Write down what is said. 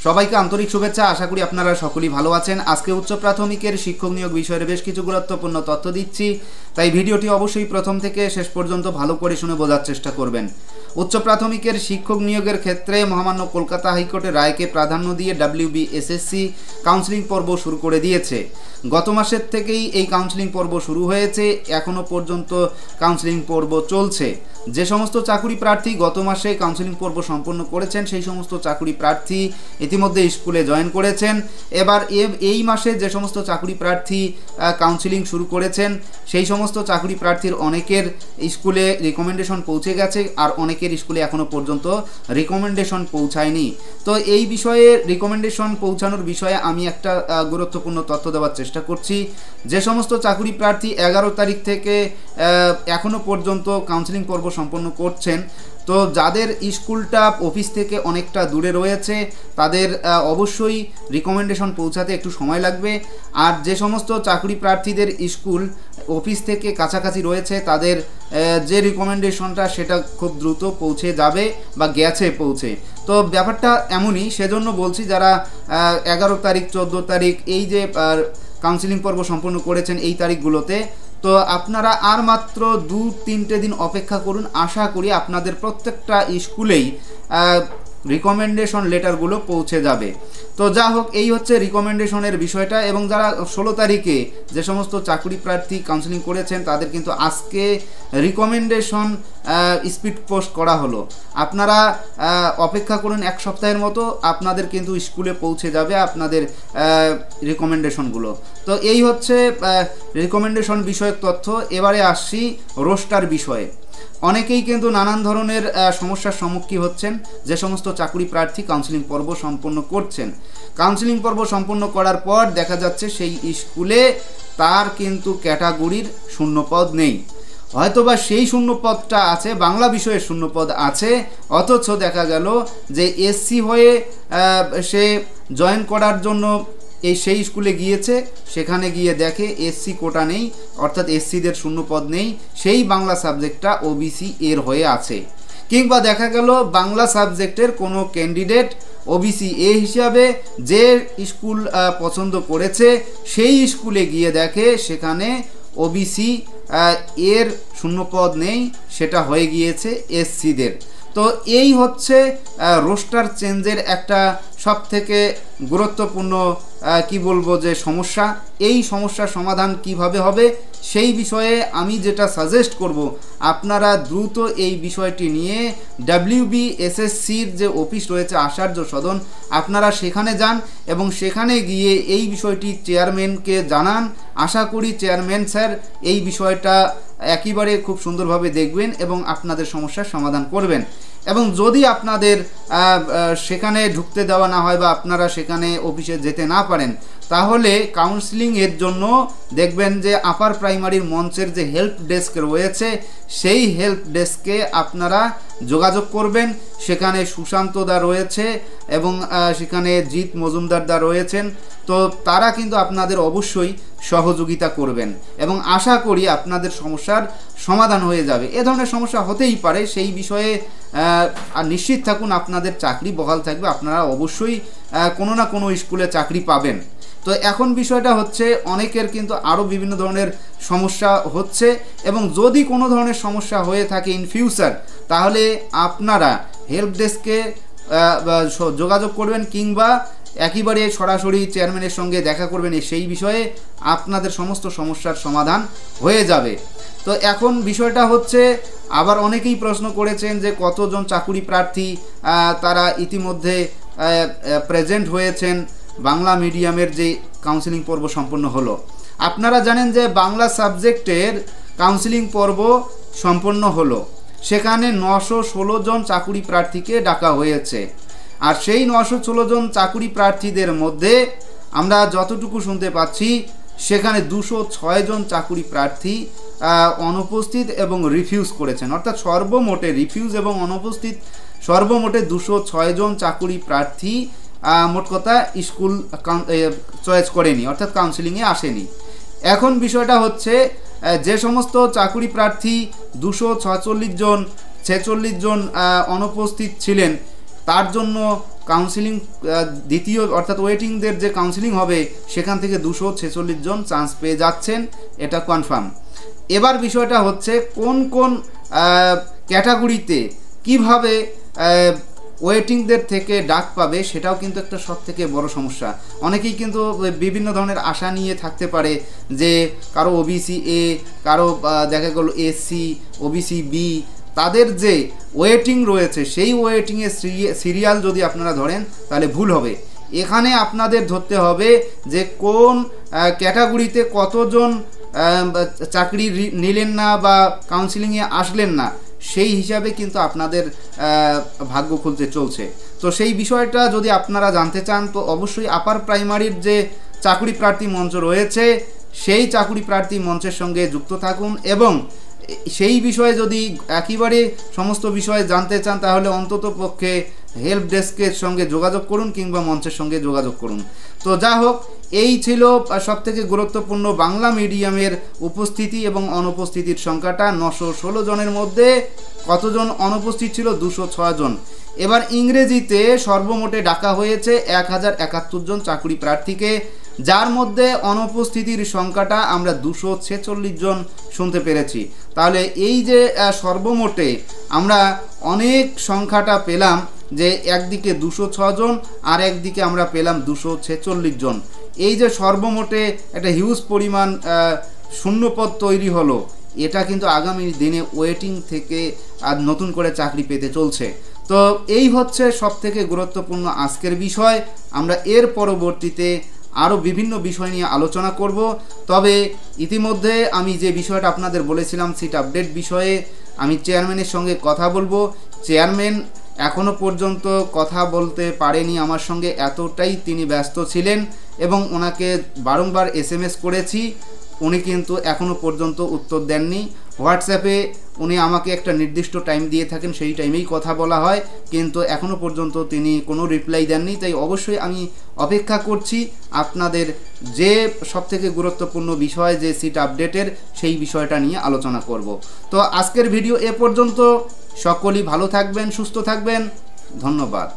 সবাইকে আন্তরিক শুভেচ্ছা। আশা করি আপনারা সকলেই ভালো আছেন। আজকে উচ্চ প্রাথমিকের শিক্ষক নিয়োগ বিষয়ের বেশ কিছু গুরুত্বপূর্ণ তথ্য দিচ্ছি, তাই ভিডিওটি অবশ্যই প্রথম থেকে শেষ পর্যন্ত ভালো করে শুনে বোঝার চেষ্টা করবেন। উচ্চ প্রাথমিকের শিক্ষক নিয়োগের ক্ষেত্রে মহামান্য কলকাতা হাইকোর্টের রায়কে প্রাধান্য দিয়ে WBSSC কাউন্সেলিং পর্ব শুরু করে দিয়েছে। গত মাসের থেকেই এই কাউন্সেলিং পর্ব শুরু হয়েছে, এখনও পর্যন্ত কাউন্সেলিং পর্ব চলছে। যে সমস্ত চাকুরি প্রার্থী গত মাসে কাউন্সেলিং পর্ব সম্পন্ন করেছেন সেই সমস্ত চাকুরি প্রার্থী ইতিমধ্যে স্কুলে জয়েন করেছেন। এবার এই মাসে যে সমস্ত চাকুরি প্রার্থী কাউন্সেলিং শুরু করেছেন সেই সমস্ত চাকুরি প্রার্থীর অনেকের স্কুলে রিকমেন্ডেশন পৌঁছে গেছে, আর অনেকের স্কুলে এখনও পর্যন্ত রিকমেন্ডেশন পৌঁছায়নি। তো এই বিষয়ে রিকমেন্ডেশন পৌঁছানোর বিষয়ে আমি একটা গুরুত্বপূর্ণ তথ্য দেওয়ার চেষ্টা করছি। যে সমস্ত চাকুরি প্রার্থী 11 তারিখ থেকে এখনও পর্যন্ত কাউন্সেলিং পর্ব সম্পন্ন করছেন, তো যাদের স্কুলটা অফিস থেকে অনেকটা দূরে রয়েছে তাদের অবশ্যই রিকমেন্ডেশন পৌঁছাতে একটু সময় লাগবে। আর যে সমস্ত চাকরি প্রার্থীদের স্কুল অফিস থেকে কাছাকাছি রয়েছে তাদের যে রিকমেন্ডেশনটা সেটা খুব দ্রুত পৌঁছে যাবে বা গেছে পৌঁছে। তো ব্যাপারটা এমনই, সেজন্য বলছি যারা 11 তারিখ 14 তারিখ এই যে কাউন্সেলিং পর্ব সম্পন্ন করেছেন এই তারিখগুলোতে, তো আপনারা আর মাত্র 2-3টে দিন অপেক্ষা করুন। আশা করি আপনাদের প্রত্যেকটা স্কুলেই রিকমেন্ডেশন লেটারগুলো পৌঁছে যাবে। তো যা হোক, এই হচ্ছে রিকমেন্ডেশনের বিষয়টা। এবং যারা 16 তারিখে যে সমস্ত চাকরি প্রার্থী কাউন্সেলিং করেছেন তাদের কিন্তু আজকে রিকমেন্ডেশন স্পিড পোস্ট করা হলো। আপনারা অপেক্ষা করুন এক সপ্তাহের মতো, আপনাদের কিন্তু স্কুলে পৌঁছে যাবে আপনাদের রিকমেন্ডেশনগুলো। তো এই হচ্ছে রিকমেন্ডেশন বিষয়ক তথ্য। এবারে আসছি রোস্টার বিষয়ে। অনেকেই কিন্তু নানান ধরনের সমস্যার সম্মুখীন হচ্ছেন যে সমস্ত চাকরি প্রার্থী কাউন্সেলিং পর্ব সম্পন্ন করছেন। কাউন্সেলিং পর্ব সম্পন্ন করার পর দেখা যাচ্ছে সেই স্কুলে তার কিন্তু ক্যাটাগরির শূন্যপদ নেই, হয়তোবা সেই শূন্যপদটা আছে, বাংলা বিষয়ের শূন্যপদ আছে, অথচ দেখা গেল যে এসসি হয়ে সে জয়েন করার জন্য সেই স্কুলে গিয়েছে, সেখানে গিয়ে দেখে এসসি কোটা নেই, অর্থাৎ এসসিদের শূন্যপদ নেই, সেই বাংলা সাবজেক্টটা ওবিসি এর হয়ে আছে। কিংবা দেখা গেল বাংলা সাবজেক্টের কোনো ক্যান্ডিডেট ওবিসি এ হিসাবে যে স্কুল পছন্দ করেছে সেই স্কুলে গিয়ে দেখে সেখানে ওবিসি এর শূন্যপদ নেই, সেটা হয়ে গিয়েছে এসসিদের। তো এই হচ্ছে রোস্টার চেঞ্জের একটা সবথেকে গুরুত্বপূর্ণ কি বলবো যে সমস্যা। এই সমস্যার সমাধান কিভাবে হবে সেই বিষয়ে আমি যেটা সাজেস্ট করব, আপনারা দ্রুত এই বিষয়টি নিয়ে WBSSCর যে অফিস রয়েছে আচার্য সদন, আপনারা সেখানে যান এবং সেখানে গিয়ে এই বিষয়টি চেয়ারম্যানকে জানান। আশা করি চেয়ারম্যান স্যার এই বিষয়টা একেবারে খুব সুন্দরভাবে দেখবেন এবং আপনাদের সমস্যার সমাধান করবেন। এবং যদি আপনাদের সেখানে ঢুকতে দেওয়া না হয় বা আপনারা সেখানে অফিসে যেতে না পারেন, তাহলে কাউন্সেলিংয়ের জন্য দেখবেন যে আপার প্রাইমারির মঞ্চের যে হেল্প ডেস্ক রয়েছে সেই হেল্প ডেস্কে আপনারা যোগাযোগ করবেন। সেখানে সুশান্ত দা রয়েছে এবং সেখানে জিৎ মজুমদার দা রয়েছেন, তো তারা কিন্তু আপনাদের অবশ্যই সহযোগিতা করবেন এবং আশা করি আপনাদের সমস্যার সমাধান হয়ে যাবে। এ ধরনের সমস্যা হতেই পারে, সেই বিষয়ে আর নিশ্চিত থাকুন আপনাদের চাকরি বহাল থাকবে, আপনারা অবশ্যই কোনো না কোনো স্কুলে চাকরি পাবেন। তো এখন বিষয়টা হচ্ছে অনেকের কিন্তু আরও বিভিন্ন ধরনের সমস্যা হচ্ছে, এবং যদি কোনো ধরনের সমস্যা হয়ে থাকে ইন ফিউচার, তাহলে আপনারা হেল্প ডেস্কে যোগাযোগ করবেন কিংবা একেবারে সরাসরি চেয়ারম্যানের সঙ্গে দেখা করবেন, সেই বিষয়ে আপনাদের সমস্ত সমস্যার সমাধান হয়ে যাবে। তো এখন বিষয়টা হচ্ছে, আবার অনেকেই প্রশ্ন করেছেন যে কতজন চাকুরি প্রার্থী তারা ইতিমধ্যে প্রেজেন্ট হয়েছেন বাংলা মিডিয়ামের যে কাউন্সেলিং পর্ব সম্পন্ন হলো। আপনারা জানেন যে বাংলা সাবজেক্টের কাউন্সেলিং পর্ব সম্পন্ন হলো, সেখানে 916 জন চাকুরি প্রার্থীকে ডাকা হয়েছে। আর সেই 916 জন চাকুরি প্রার্থীদের মধ্যে আমরা যতটুকু শুনতে পাচ্ছি সেখানে 206 জন চাকুরি প্রার্থী অনুপস্থিত এবং রিফিউজ করেছেন, অর্থাৎ সর্বমোটে রিফিউজ এবং অনুপস্থিত সর্বমোটে 206 জন চাকুরি প্রার্থী মোট কথা স্কুল চয়েস করেনি, অর্থাৎ কাউন্সেলিংয়ে আসেনি। এখন বিষয়টা হচ্ছে যে সমস্ত চাকুরি প্রার্থী 246 জন 46 জন অনুপস্থিত ছিলেন, তার জন্য কাউন্সিলিং দ্বিতীয় অর্থাৎ ওয়েটিংদের যে কাউন্সিলিং হবে সেখান থেকে 246 জন চান্স পেয়ে যাচ্ছেন, এটা কনফার্ম। এবার বিষয়টা হচ্ছে কোন কোন ক্যাটাগরিতে কিভাবে ওয়েটিংদের থেকে ডাক পাবে, সেটাও কিন্তু একটা সবথেকে বড় সমস্যা। অনেকেই কিন্তু বিভিন্ন ধরনের আশা নিয়ে থাকতে পারে যে কারো ওবিসি এ, কারো দেখা গেল এসসি, ওবিসি বি, তাদের যে ওয়েটিং রয়েছে সেই ওয়েটিংয়ের সিরিয়াল যদি আপনারা ধরেন তাহলে ভুল হবে। এখানে আপনাদের ধরতে হবে যে কোন ক্যাটাগরিতে কতজন চাকরি নিলেন না বা কাউন্সিলিংয়ে আসলেন না, সেই হিসাবে কিন্তু আপনাদের ভাগ্য খুলতে চলছে। তো সেই বিষয়টা যদি আপনারা জানতে চান তো অবশ্যই আপার প্রাইমারির যে চাকরি প্রার্থী মঞ্চ রয়েছে সেই চাকরি প্রার্থী মঞ্চের সঙ্গে যুক্ত থাকুন, এবং সেই বিষয়ে যদি একেবারে সমস্ত বিষয়ে জানতে চান তাহলে অন্তত পক্ষে হেল্প ডেস্কের সঙ্গে যোগাযোগ করুন কিংবা মঞ্চের সঙ্গে যোগাযোগ করুন। তো যা হোক, এই ছিল সবথেকে গুরুত্বপূর্ণ বাংলা মিডিয়ামের উপস্থিতি এবং অনুপস্থিতির সংখ্যাটা। 916 জনের মধ্যে কতজন অনুপস্থিত ছিল? 206 জন। এবার ইংরেজিতে সর্বমোটে ডাকা হয়েছে 1071 জন চাকরি প্রার্থীকে, যার মধ্যে অনুপস্থিতির সংখ্যাটা আমরা 246 জন শুনতে পেরেছি। তাহলে এই যে সর্বমোটে আমরা অনেক সংখ্যাটা পেলাম যে একদিকে 206 জন আর একদিকে আমরা পেলাম 246 জন। এই যে সর্বমোটে একটা হিউজ পরিমাণ শূন্যপদ তৈরি হলো, এটা কিন্তু আগামী দিনে ওয়েটিং থেকে আর নতুন করে চাকরি পেতে চলছে। তো এই হচ্ছে সবথেকে গুরুত্বপূর্ণ আজকের বিষয়। আমরা এর পরবর্তীতে আরও বিভিন্ন বিষয় নিয়ে আলোচনা করব। তবে ইতিমধ্যে আমি যে বিষয়টা আপনাদের বলেছিলাম সিট আপডেট বিষয়ে, আমি চেয়ারম্যানের সঙ্গে কথা বলবো। চেয়ারম্যান এখনও পর্যন্ত কথা বলতে পারেনি আমার সঙ্গে, এতটাই তিনি ব্যস্ত ছিলেন এবং ওনাকে বারংবার SMS করেছি, উনি কিন্তু এখনও পর্যন্ত উত্তর দেননি। হোয়াটসঅ্যাপে উনি আমাকে একটা নির্দিষ্ট টাইম দিয়ে থাকেন, সেই টাইমেই কথা বলা হয়, কিন্তু এখনও পর্যন্ত তিনি কোনো রিপ্লাই দেননি। তাই অবশ্যই আমি অপেক্ষা করছি আপনাদের যে সবথেকে গুরুত্বপূর্ণ বিষয় যে সিট আপডেটের, সেই বিষয়টা নিয়ে আলোচনা করব। তো আজকের ভিডিও এ পর্যন্ত। সকলেই ভালো থাকবেন, সুস্থ থাকবেন। ধন্যবাদ।